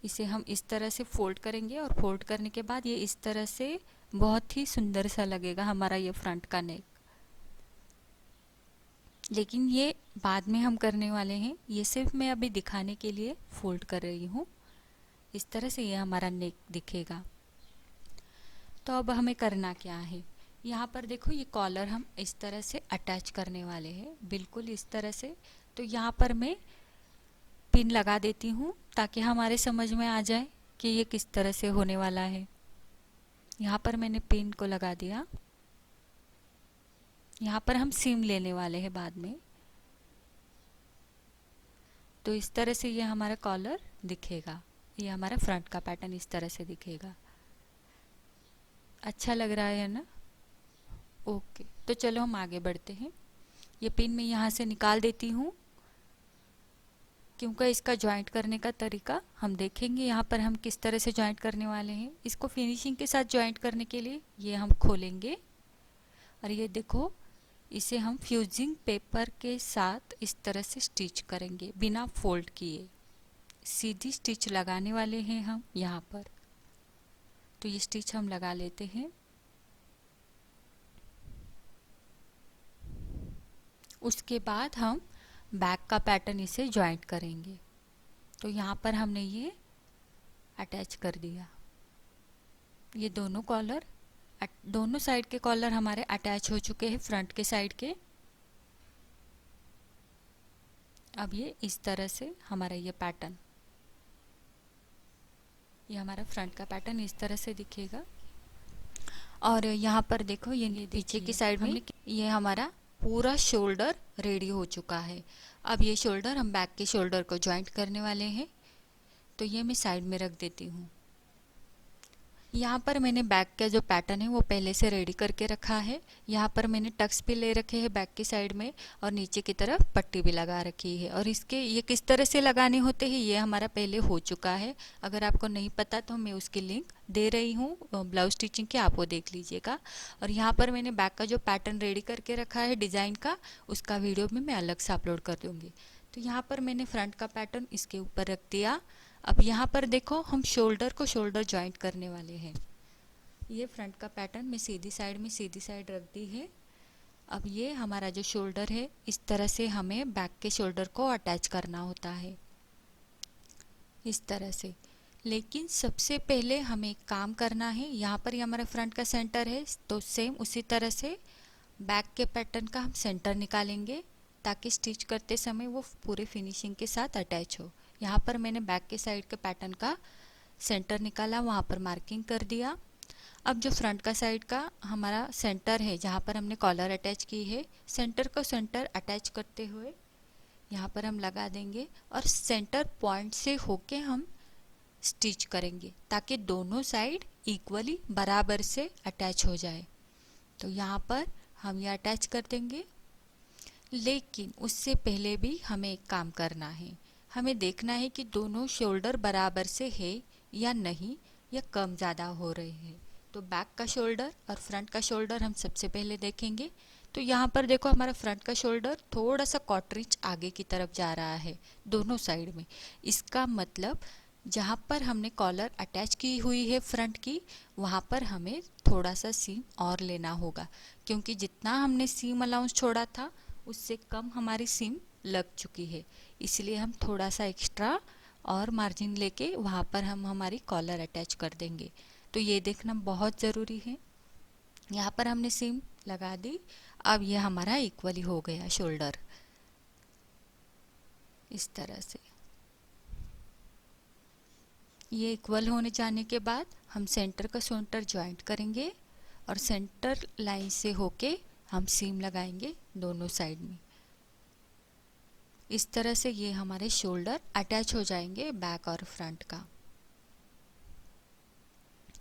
इसे हम इस तरह से फोल्ड करेंगे और फोल्ड करने के बाद ये इस तरह से बहुत ही सुंदर सा लगेगा हमारा ये फ्रंट का नेक। लेकिन ये बाद में हम करने वाले हैं, ये सिर्फ मैं अभी दिखाने के लिए फोल्ड कर रही हूँ। इस तरह से ये हमारा नेक दिखेगा। तो अब हमें करना क्या है, यहाँ पर देखो ये कॉलर हम इस तरह से अटैच करने वाले हैं, बिल्कुल इस तरह से। तो यहाँ पर मैं पिन लगा देती हूँ ताकि हमारे समझ में आ जाए कि ये किस तरह से होने वाला है। यहाँ पर मैंने पिन को लगा दिया। यहाँ पर हम सीम लेने वाले हैं बाद में। तो इस तरह से ये हमारा कॉलर दिखेगा, ये हमारा फ्रंट का पैटर्न इस तरह से दिखेगा। अच्छा लग रहा है ना? ओके, तो चलो हम आगे बढ़ते हैं। ये पिन मैं यहाँ से निकाल देती हूँ क्योंकि इसका जॉइंट करने का तरीका हम देखेंगे। यहाँ पर हम किस तरह से जॉइंट करने वाले हैं। इसको फिनिशिंग के साथ जॉइंट करने के लिए ये हम खोलेंगे और ये देखो इसे हम फ्यूजिंग पेपर के साथ इस तरह से स्टिच करेंगे बिना फोल्ड किए। सीधी स्टिच लगाने वाले हैं हम यहाँ पर। तो ये स्टिच हम लगा लेते हैं। उसके बाद हम बैक का पैटर्न इसे ज्वाइंट करेंगे। तो यहाँ पर हमने ये अटैच कर दिया। ये दोनों कॉलर, दोनों साइड के कॉलर हमारे अटैच हो चुके हैं फ्रंट के साइड के। अब ये इस तरह से हमारा ये पैटर्न, ये हमारा फ्रंट का पैटर्न इस तरह से दिखेगा। और यहाँ पर देखो ये पीछे की साइड में ये हमारा पूरा शोल्डर रेडी हो चुका है। अब ये शोल्डर हम बैक के शोल्डर को ज्वाइंट करने वाले हैं। तो ये मैं साइड में रख देती हूँ। यहाँ पर मैंने बैक का जो पैटर्न है वो पहले से रेडी करके रखा है। यहाँ पर मैंने टक्स भी ले रखे हैं बैक की साइड में, और नीचे की तरफ पट्टी भी लगा रखी है। और इसके ये किस तरह से लगाने होते हैं ये हमारा पहले हो चुका है। अगर आपको नहीं पता तो मैं उसकी लिंक दे रही हूँ ब्लाउज स्टिचिंग की, आप वो देख लीजिएगा। और यहाँ पर मैंने बैक का जो पैटर्न रेडी करके रखा है डिज़ाइन का, उसका वीडियो भी मैं अलग से अपलोड कर दूँगी। तो यहाँ पर मैंने फ्रंट का पैटर्न इसके ऊपर रख दिया। अब यहाँ पर देखो हम शोल्डर को शोल्डर ज्वाइंट करने वाले हैं। ये फ्रंट का पैटर्न मैं सीधी साइड में सीधी साइड रख दी है। अब ये हमारा जो शोल्डर है इस तरह से हमें बैक के शोल्डर को अटैच करना होता है, इस तरह से। लेकिन सबसे पहले हमें एक काम करना है। यहाँ पर ये हमारा फ्रंट का सेंटर है, तो सेम उसी तरह से बैक के पैटर्न का हम सेंटर निकालेंगे ताकि स्टिच करते समय वो पूरे फिनिशिंग के साथ अटैच हो। यहाँ पर मैंने बैक के साइड के पैटर्न का सेंटर निकाला, वहाँ पर मार्किंग कर दिया। अब जो फ्रंट का साइड का हमारा सेंटर है जहाँ पर हमने कॉलर अटैच की है, सेंटर को सेंटर अटैच करते हुए यहाँ पर हम लगा देंगे और सेंटर पॉइंट से होके हम स्टिच करेंगे ताकि दोनों साइड इक्वली बराबर से अटैच हो जाए। तो यहाँ पर हम ये अटैच कर देंगे। लेकिन उससे पहले भी हमें एक काम करना है। हमें देखना है कि दोनों शोल्डर बराबर से है या नहीं, या कम ज़्यादा हो रहे हैं। तो बैक का शोल्डर और फ्रंट का शोल्डर हम सबसे पहले देखेंगे। तो यहाँ पर देखो हमारा फ्रंट का शोल्डर थोड़ा सा कॉटरिच आगे की तरफ जा रहा है दोनों साइड में। इसका मतलब जहाँ पर हमने कॉलर अटैच की हुई है फ्रंट की, वहाँ पर हमें थोड़ा सा सीम और लेना होगा, क्योंकि जितना हमने सीम अलाउंस छोड़ा था उससे कम हमारी सीम लग चुकी है। इसलिए हम थोड़ा सा एक्स्ट्रा और मार्जिन लेके वहाँ पर हम हमारी कॉलर अटैच कर देंगे। तो ये देखना बहुत ज़रूरी है। यहाँ पर हमने सीम लगा दी। अब ये हमारा इक्वली हो गया शोल्डर, इस तरह से। ये इक्वल होने जाने के बाद हम सेंटर का सेंटर ज्वाइंट करेंगे और सेंटर लाइन से होके हम सीम लगाएंगे दोनों साइड में। इस तरह से ये हमारे शोल्डर अटैच हो जाएंगे बैक और फ्रंट का।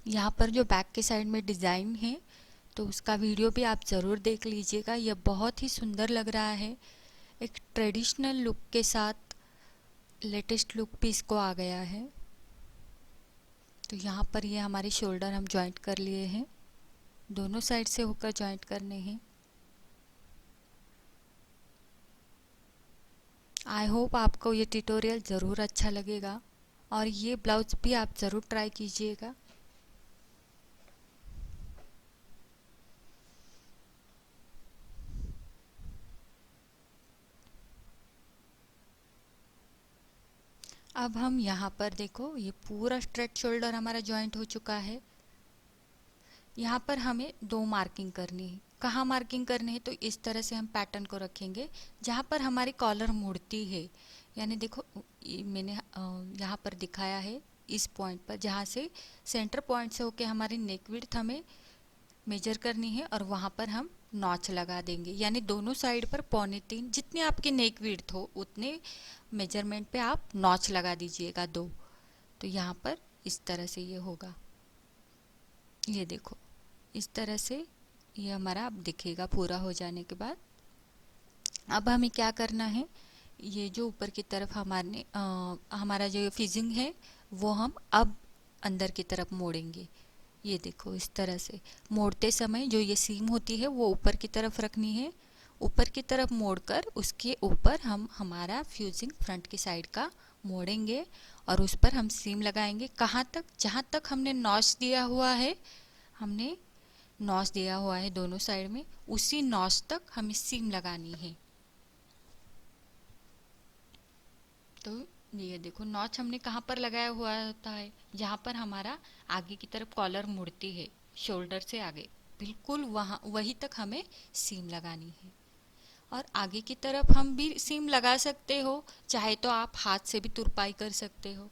यहाँ पर जो बैक के साइड में डिज़ाइन है तो उसका वीडियो भी आप ज़रूर देख लीजिएगा। यह बहुत ही सुंदर लग रहा है, एक ट्रेडिशनल लुक के साथ लेटेस्ट लुक भी इसको आ गया है। तो यहाँ पर ये हमारे शोल्डर हम ज्वाइंट कर लिए हैं, दोनों साइड से होकर ज्वाइंट करने हैं। आई होप आपको ये ट्यूटोरियल ज़रूर अच्छा लगेगा और ये ब्लाउज भी आप ज़रूर ट्राई कीजिएगा। अब हम यहाँ पर देखो ये पूरा स्ट्रेट शोल्डर हमारा ज्वाइंट हो चुका है। यहाँ पर हमें दो मार्किंग करनी है। कहाँ मार्किंग करनी है? तो इस तरह से हम पैटर्न को रखेंगे जहाँ पर हमारी कॉलर मुड़ती है। यानी देखो मैंने यहाँ पर दिखाया है इस पॉइंट पर, जहाँ से सेंटर पॉइंट से होके हमारी नेक विड्थ हमें मेजर करनी है और वहाँ पर हम नॉच लगा देंगे। यानी दोनों साइड पर 3.25 जितनी आपकी नेक विड्थ हो उतने मेजरमेंट पे आप नॉच लगा दीजिएगा 2। तो यहाँ पर इस तरह से ये होगा, ये देखो इस तरह से ये हमारा अब दिखेगा पूरा हो जाने के बाद। अब हमें क्या करना है, ये जो ऊपर की तरफ हमारा जो फिजिंग है वो हम अब अंदर की तरफ मोड़ेंगे। ये देखो इस तरह से मोड़ते समय जो ये सीम होती है वो ऊपर की तरफ रखनी है। ऊपर की तरफ मोड़कर उसके ऊपर हम हमारा फ्यूजिंग फ्रंट की साइड का मोड़ेंगे और उस पर हम सीम लगाएंगे। कहाँ तक? जहाँ तक हमने नॉच दिया हुआ है, हमने नॉच दिया हुआ है दोनों साइड में, उसी नॉच तक हमें सीम लगानी है। तो ये देखो नॉच हमने कहाँ पर लगाया हुआ होता है, जहाँ पर हमारा आगे की तरफ कॉलर मुड़ती है शोल्डर से आगे, बिल्कुल वहाँ वहीं तक हमें सीम लगानी है। और आगे की तरफ हम भी सीम लगा सकते हो, चाहे तो आप हाथ से भी तुरपाई कर सकते हो,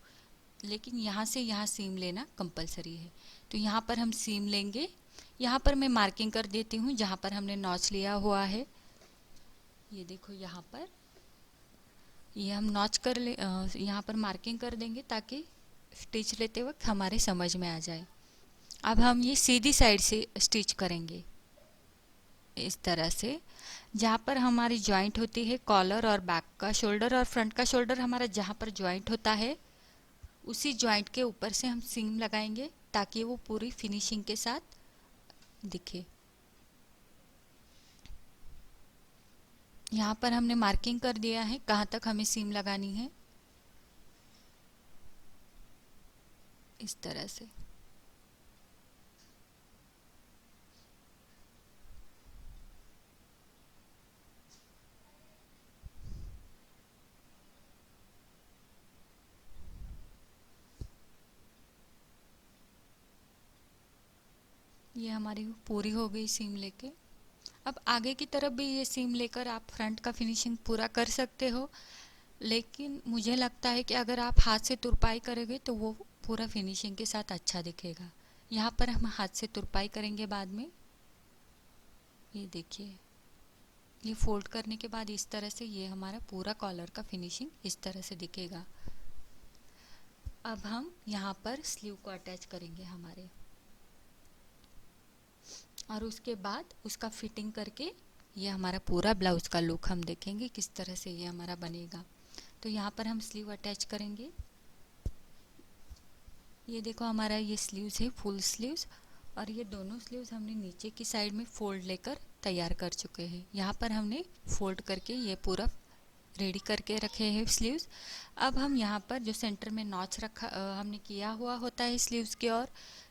लेकिन यहाँ से यहाँ सीम लेना कंपलसरी है। तो यहाँ पर हम सीम लेंगे। यहाँ पर मैं मार्किंग कर देती हूँ जहाँ पर हमने नॉच लिया हुआ है। ये देखो यहाँ पर ये हम नॉच कर ले, यहाँ पर मार्किंग कर देंगे ताकि स्टिच लेते वक्त हमारे समझ में आ जाए। अब हम ये सीधी साइड से स्टिच करेंगे इस तरह से, जहाँ पर हमारी जॉइंट होती है कॉलर और बैक का शोल्डर और फ्रंट का शोल्डर हमारा जहाँ पर जॉइंट होता है उसी जॉइंट के ऊपर से हम सीम लगाएंगे ताकि वो पूरी फिनिशिंग के साथ दिखे। यहाँ पर हमने मार्किंग कर दिया है कहाँ तक हमें सीम लगानी है, इस तरह से। ये हमारी पूरी हो गई सीम लेके। अब आगे की तरफ भी ये सीम लेकर आप फ्रंट का फिनिशिंग पूरा कर सकते हो, लेकिन मुझे लगता है कि अगर आप हाथ से तुरपाई करोगे तो वो पूरा फिनिशिंग के साथ अच्छा दिखेगा। यहाँ पर हम हाथ से तुरपाई करेंगे बाद में। ये देखिए, ये फोल्ड करने के बाद इस तरह से ये हमारा पूरा कॉलर का फिनिशिंग इस तरह से दिखेगा। अब हम यहाँ पर स्लीव को अटैच करेंगे हमारे, और उसके बाद उसका फिटिंग करके ये हमारा पूरा ब्लाउज का लुक हम देखेंगे किस तरह से ये हमारा बनेगा। तो यहाँ पर हम स्लीव अटैच करेंगे। ये देखो हमारा ये स्लीव्स है, फुल स्लीव्स, और ये दोनों स्लीव्स हमने नीचे की साइड में फोल्ड लेकर तैयार कर चुके हैं। यहाँ पर हमने फोल्ड करके ये पूरा रेडी करके रखे हैं स्लीव्स। अब हम यहाँ पर जो सेंटर में नॉच रखा हमने किया हुआ होता है स्लीव्स की ओर,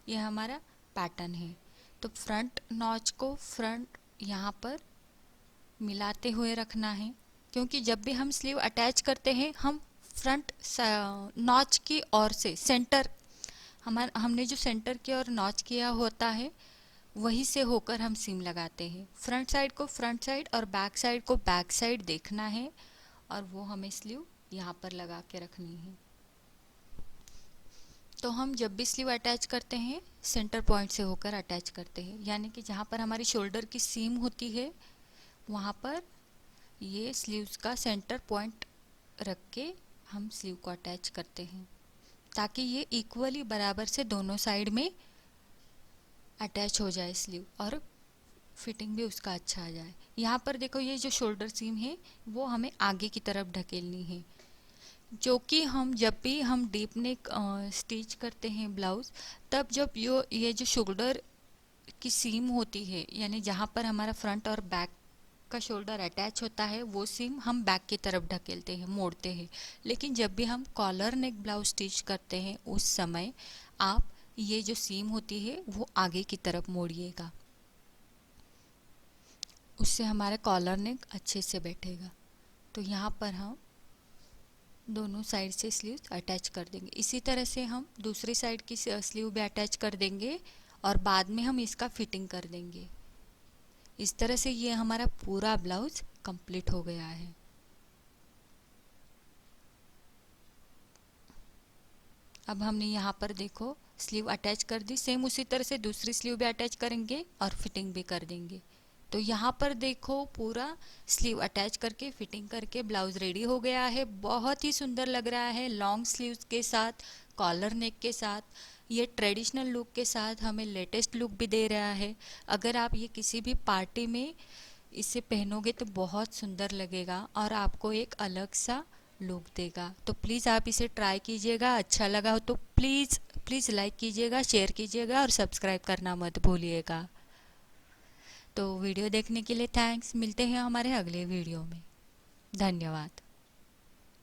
ये हमारा पैटर्न है। तो फ्रंट नॉच को फ्रंट यहाँ पर मिलाते हुए रखना है, क्योंकि जब भी हम स्लीव अटैच करते हैं हम फ्रंट नॉच की ओर से सेंटर हमने जो सेंटर की ओर नॉच किया होता है वहीं से होकर हम सीम लगाते हैं। फ्रंट साइड को फ्रंट साइड और बैक साइड को बैक साइड देखना है, और वो हमें स्लीव यहाँ पर लगा के रखनी है। तो हम जब भी स्लीव अटैच करते हैं सेंटर पॉइंट से होकर अटैच करते हैं, यानी कि जहाँ पर हमारी शोल्डर की सीम होती है वहाँ पर ये स्लीव्स का सेंटर पॉइंट रख के हम स्लीव को अटैच करते हैं, ताकि ये इक्वली बराबर से दोनों साइड में अटैच हो जाए स्लीव और फिटिंग भी उसका अच्छा आ जाए। यहाँ पर देखो ये जो शोल्डर सीम है वो हमें आगे की तरफ ढकेलनी है, जो कि हम जब भी हम डीप नेक स्टिच करते हैं ब्लाउज, तब जब ये जो शोल्डर की सीम होती है, यानी जहाँ पर हमारा फ्रंट और बैक का शोल्डर अटैच होता है, वो सीम हम बैक की तरफ ढकेलते हैं, मोड़ते हैं। लेकिन जब भी हम कॉलर नेक ब्लाउज स्टिच करते हैं उस समय आप ये जो सीम होती है वो आगे की तरफ मोड़िएगा, उससे हमारा कॉलर नेक अच्छे से बैठेगा। तो यहाँ पर हम दोनों साइड से स्लीव्स अटैच कर देंगे। इसी तरह से हम दूसरी साइड की स्लीव भी अटैच कर देंगे और बाद में हम इसका फिटिंग कर देंगे। इस तरह से ये हमारा पूरा ब्लाउज कंप्लीट हो गया है। अब हमने यहाँ पर देखो स्लीव अटैच कर दी, सेम उसी तरह से दूसरी स्लीव भी अटैच करेंगे और फिटिंग भी कर देंगे। तो यहाँ पर देखो पूरा स्लीव अटैच करके फिटिंग करके ब्लाउज रेडी हो गया है। बहुत ही सुंदर लग रहा है, लॉन्ग स्लीव्स के साथ, कॉलर नेक के साथ, ये ट्रेडिशनल लुक के साथ हमें लेटेस्ट लुक भी दे रहा है। अगर आप ये किसी भी पार्टी में इसे पहनोगे तो बहुत सुंदर लगेगा और आपको एक अलग सा लुक देगा। तो प्लीज़ आप इसे ट्राई कीजिएगा, अच्छा लगा हो तो प्लीज़ लाइक कीजिएगा, शेयर कीजिएगा और सब्सक्राइब करना मत भूलिएगा। तो वीडियो देखने के लिए थैंक्स। मिलते हैं हमारे अगले वीडियो में। धन्यवाद।